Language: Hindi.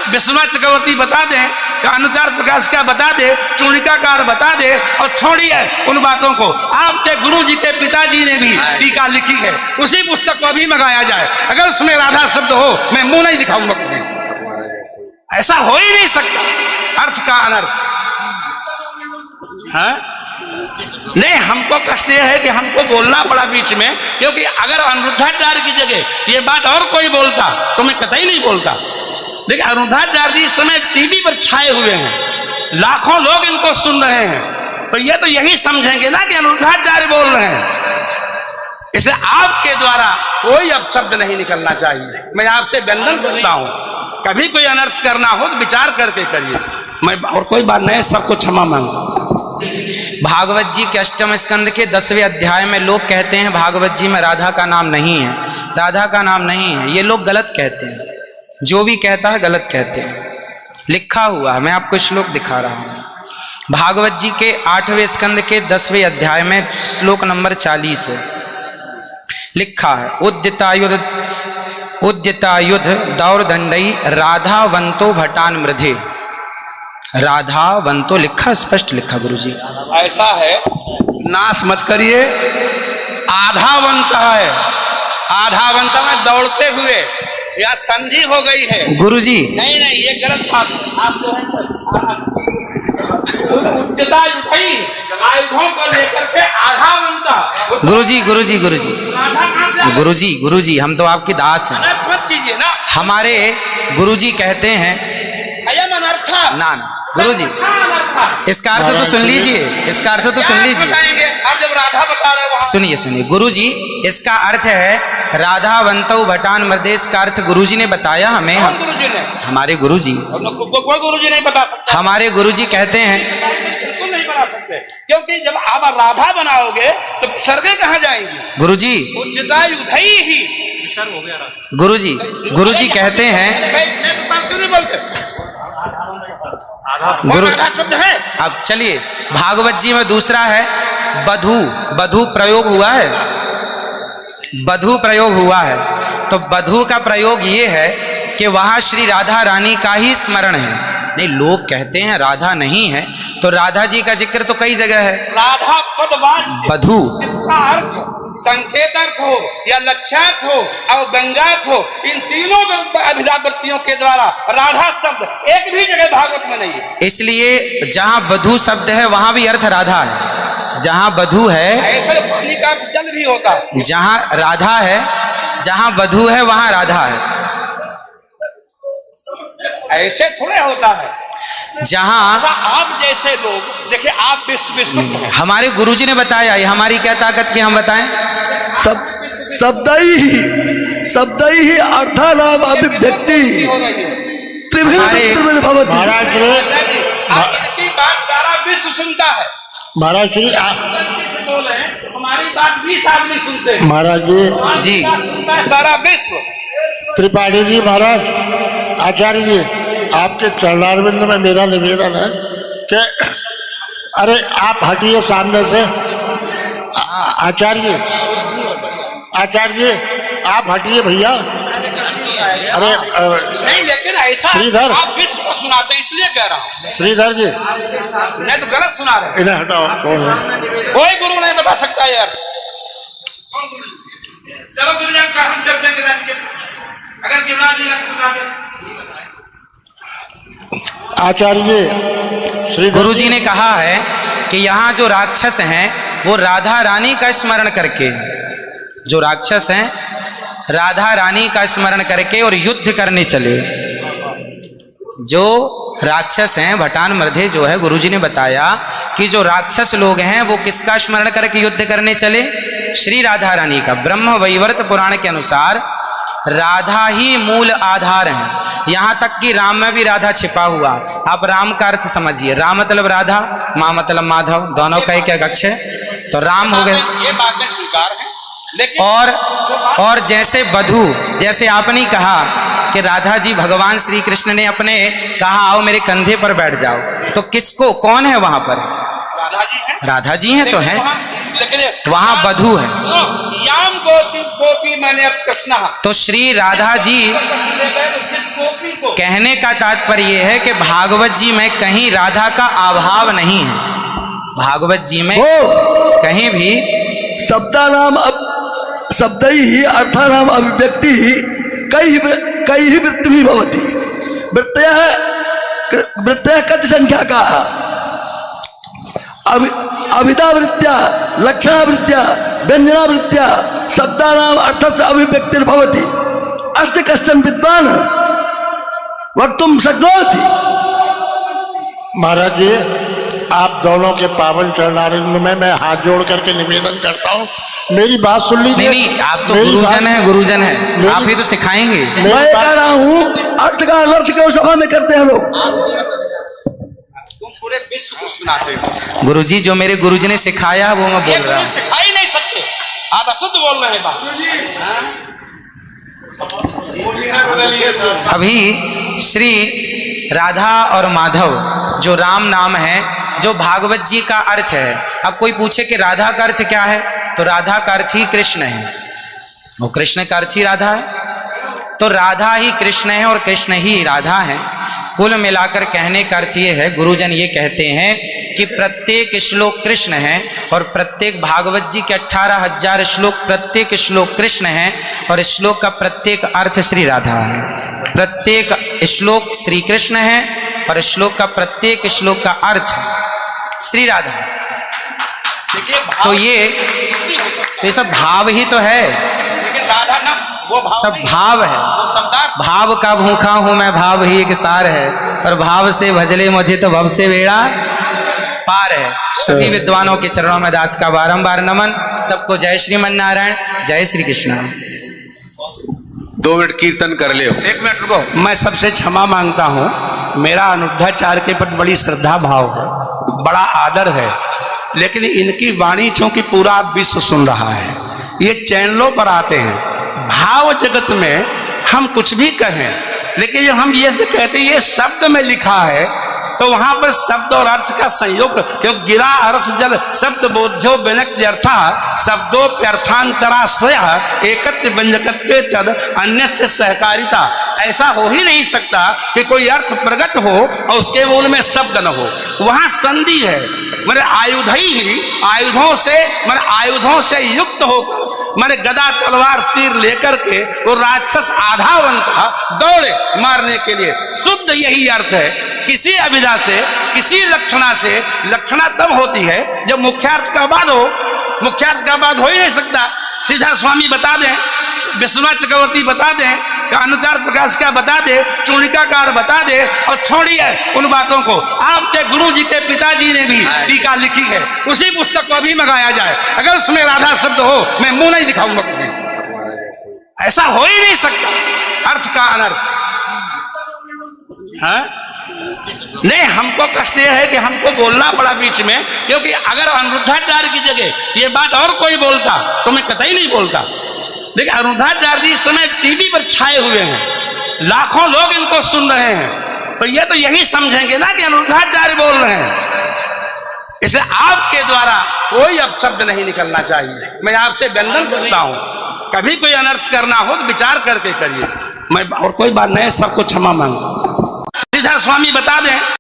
विश्वनाथ चक्रवर्ती बता दें, अनुचार प्रकाश का बता दे, चूणिकाकार बता दे, और छोड़िए उन बातों को। आपके गुरु जी के पिताजी ने भी टीका लिखी है, उसी पुस्तक को भी मंगाया जाए। अगर उसमें राधा शब्द हो, मैं मुंह नहीं दिखाऊंगा कभी। ऐसा हो ही नहीं सकता, अर्थ का अनर्थ। हाँ? नहीं, हमको कष्ट यह है कि हमको बोलना पड़ा बीच में, क्योंकि अगर अनिरुद्धाचार्य की जगह ये बात और कोई बोलता तो मैं कतई नहीं बोलता। लेकिन अनिरुद्धाचार्य जी इस समय टीवी पर छाए हुए हैं, लाखों लोग इनको सुन रहे हैं, तो ये तो यही समझेंगे ना कि अनिरुद्धाचार्य बोल रहे हैं। इसलिए आपके द्वारा कोई अपशब्द नहीं निकलना चाहिए। मैं आपसे वंदन करता हूं, कभी कोई अनर्थ करना हो तो विचार करके करिए। मैं और कोई बात नहीं, सबको क्षमा मांगता हूं। भागवत जी के अष्टम स्कंद के 10वें अध्याय में लोग कहते हैं भागवत जी में राधा का नाम नहीं है, राधा का नाम नहीं है। ये लोग गलत कहते हैं, जो भी कहता है गलत कहते हैं। लिखा हुआ है, मैं आपको श्लोक दिखा रहा हूं। भागवत जी के 8वें स्कंद के 10वें अध्याय में श्लोक नंबर 40 है, लिखा है उद्यतायुध दौरदंडई राधावंतो भटान मृधे। राधावंतो लिखा, स्पष्ट लिखा गुरुजी। ऐसा है, नाश मत करिए। आधावंत है, आधावंत में दौड़ते हुए, या संधि हो गई है गुरुजी। नहीं नहीं, ये गलत बात है। आप जो है उच्चता उठाई आयुधों को लेकर के आधावंत। गुरुजी गुरुजी गुरुजी गुरुजी गुरुजी, हम तो आपके दास हैं। अनर्थ मत कीजिए ना। हमारे गुरुजी कहते हैं ना ना गुरुजी, इसका अर्थ तो सुन लीजिए, इसका अर्थ तो सुन लीजिए। आप जब राधा बता रहे हो, सुनिए सुनिए गुरुजी, इसका अर्थ है राधावंतो भटान मृदेश का अर्थ गुरुजी ने बताया हमें। गुरुजी ने, हमारे गुरुजी, कोई गुरुजी नहीं बता सकता। हमारे गुरुजी कहते हैं बिल्कुल नहीं बता सकते, क्योंकि जब आप राधा बनाओगे तो स्वर्ग कहाँ जाएंगी गुरुजी? उदय ही गुरुजी, गुरुजी कहते हैं गुरु शब्द है। अब चलिए, भागवत जी में दूसरा है बधू। बधू प्रयोग हुआ है, बधू प्रयोग हुआ है। तो बधू का प्रयोग ये है कि वहां श्री राधा रानी का ही स्मरण है। नहीं, लोग कहते हैं राधा नहीं है, तो राधा जी का जिक्र तो कई जगह है। राधा पदवाच्य बधू, इसका अर्थ संकेत अर्थ हो या लक्ष्यार्थ हो और व्यंग्यार्थ हो, इन तीनों अभिधावृत्तियों के द्वारा राधा शब्द एक भी जगह भागवत में नहीं है। इसलिए जहां बधू शब्द है वहां भी अर्थ राधा है। जहां बधू है, ऐसे पानी का अर्थ जल भी होता है। जहां राधा है, जहां बधू है वहां राधा है। ऐसे थोड़े होता है। जहां आप जैसे लोग देखिए, आप विश्व हमारे गुरुजी ने बताया, ये हमारी क्या ताकत की हम बताएं? शब्द ही अर्थानाम अभिव्यक्ति त्रिभिन्न भवति। महाराज इनकी बात सारा विश्व सुनता है। महाराज श्री हमारी बात 20 आदमी सुनते हैं। महाराज जी सारा विश्व। त्रिपाठी जी, महाराज आचार्य जी, आपके चरणारविंद में मेरा निवेदन है कि अरे आप हटिए सामने से। आचार्य जी आप हटिए भैया। अरे नहीं, लेकिन ऐसा श्रीधर, आप विश्व को सुनाते हैं इसलिए कह रहा हूँ। श्रीधर जी नहीं तो गलत सुना रहे। इन्हें हटाओ। कोई गुरु नहीं बता सकता यार। चलो गुरुजन का हम चलते हैं, अगर गिरिराज जी बता दें। आचार्य जी, श्री गुरुजी ने कहा है कि यहाँ जो राक्षस हैं वो राधा रानी का स्मरण करके, जो राक्षस हैं राधा रानी का स्मरण करके और युद्ध करने चले। जो राक्षस हैं भटान मृधे जो है, गुरुजी ने बताया कि जो राक्षस लोग हैं वो किसका स्मरण करके युद्ध करने चले? श्री राधा रानी का। ब्रह्म वैवर्त पुराण के अनुसार राधा ही मूल आधार है। यहाँ तक कि राम में भी राधा छिपा हुआ। आप राम का अर्थ समझिए, राम मतलब राधा, माँ मतलब माधव, दोनों का एक अक्ष है, तो राम हो गए। ये बातें स्वीकार है, लेकिन और जैसे बधू, जैसे आपने कहा कि राधा जी भगवान श्री कृष्ण ने अपने कहा आओ मेरे कंधे पर बैठ जाओ, तो किसको, कौन है वहां पर? राधा जी हैं। राधा जी हैं तो हैं, लेकिन वहां बधू है। याम गोपी मैंने अब कृष्णा, तो श्री राधा जी, जिस कहने का तात्पर्य यह है कि भागवत जी में कहीं राधा का अभाव नहीं है। भागवत जी में वो कहीं भी शब्दानाम शब्दैः अर्थानाम अभिव्यक्ति कई वृत्ति भवति। वृत्तयः कति संख्या का अविदावृत्त्या लक्षणावृत्त्या व्यंजनावृत्त्या शब्दानाम अर्थस्य अभिव्यक्तिर्भवति। अस्ति कश्चन विद्वान् वक्तुं शक्नोति। महाराज जी, आप दोनों के पावन चरणारविंद में मैं हाथ जोड़ करके निवेदन करता हूँ, मेरी बात सुन लीजिए। नहीं, आप तो गुरुजन हैं, गुरुजन हैं, आप ही तो सिखाएंगे। मैं कह रहा हूँ अर्थ का अनर्थ क्यों सभा में करते हैं लोग। तुम पूरे विश्व को सुनाते हो। गुरुजी, जो मेरे गुरुजी ने सिखाया वो मैं बोल रहा हूँ। सिखा ही नहीं सकते, आप अशुद्ध बोल रहे हैं बात। अभी श्री राधा और माधव जो राम नाम है, जो भागवत जी का अर्थ है। अब कोई पूछे कि राधा का अर्थ क्या है, तो राधा का अर्थ ही कृष्ण है, वो कृष्ण का अर्थ ही राधा है। तो राधा ही कृष्ण है और कृष्ण ही राधा है। कुल मिलाकर कहने का अर्थ ये है, गुरुजन ये कहते हैं कि प्रत्येक श्लोक कृष्ण है और प्रत्येक भागवत जी के 18,000 श्लोक, प्रत्येक श्लोक कृष्ण है और श्लोक का प्रत्येक अर्थ श्री राधा है। प्रत्येक श्लोक श्री कृष्ण है और श्लोक का प्रत्येक श्लोक का अर्थ श्री राधा है। तो ये सब भाव ही तो है, राधा ना वो भाव सब भाव है। भाव का भूखा हूं मैं, भाव ही एक सार है, और भाव से भजले मुझे तो भव से बेड़ा पार है। सभी विद्वानों के चरणों में दास का बारंबार नमन। सबको जय श्रीमन नारायण, जय श्री कृष्ण। 2 मिनट कीर्तन कर ले। 1 मिनट रुको, मैं सबसे क्षमा मांगता हूँ। मेरा अनिरुद्धाचार्य के प्रति बड़ी श्रद्धा भाव है, बड़ा आदर है, लेकिन इनकी वाणी चूंकि पूरा विश्व सुन रहा है, ये चैनलों पर आते हैं। भाव जगत में हम कुछ भी कहें, लेकिन जब हम ये कहते हैं ये शब्द में लिखा है, तो वहां पर शब्द और अर्थ का संयोग, क्योंकि गिरा अर्थ जल शब्द बोध्यो व्यनक्ति अर्था शब्दोप्यर्थांतराश्रय एकत्व व्यंजकत्वे तद अन्य से सहकारिता। ऐसा हो ही नहीं सकता कि कोई अर्थ प्रकट हो और उसके मूल में शब्द न हो। वहां संधि है, मेरे आयुधों से युक्त होकर मेरे गदा तलवार तीर लेकर के वो राक्षस आधा बनता दौड़े मारने के लिए। शुद्ध यही अर्थ है। किसी अभिधा से, किसी लक्षणा से, लक्षणा तब होती है जब मुख्यार्थ का बाद हो। मुख्यार्थ का बाद हो ही नहीं सकता। सीधा स्वामी बता दें, विश्वनाथ चक्रवर्ती बता दें, अनुचार प्रकाश का बता दे, चूड़िकाकार बता दे, और छोड़िए उन बातों को। आपके गुरु जी के पिताजी ने भी टीका लिखी है, उसी पुस्तक को अभी मंगाया जाए। अगर उसमें राधा शब्द हो, मैं मुंह नहीं दिखाऊंगा कभी। ऐसा हो ही नहीं सकता अर्थ का अनर्थ। हाँ? नहीं, हमको कष्ट यह है कि हमको बोलना पड़ा बीच में, क्योंकि अगर अनिरुद्धाचार्य की जगह ये बात और कोई बोलता तो मैं कतई नहीं बोलता। लेकिन अनिरुद्धाचार्य जी इस समय टीवी पर छाए हुए हैं, लाखों लोग इनको सुन रहे हैं, तो ये तो यही समझेंगे ना कि अनिरुद्धाचार्य बोल रहे हैं। इसलिए आपके द्वारा कोई अपशब्द नहीं निकलना चाहिए। मैं आपसे वंदन करता हूं, कभी कोई अनर्थ करना हो तो विचार करके करिए। मैं और कोई बात नहीं, सबको क्षमा मांगता हूं। श्रीधर स्वामी बता दें।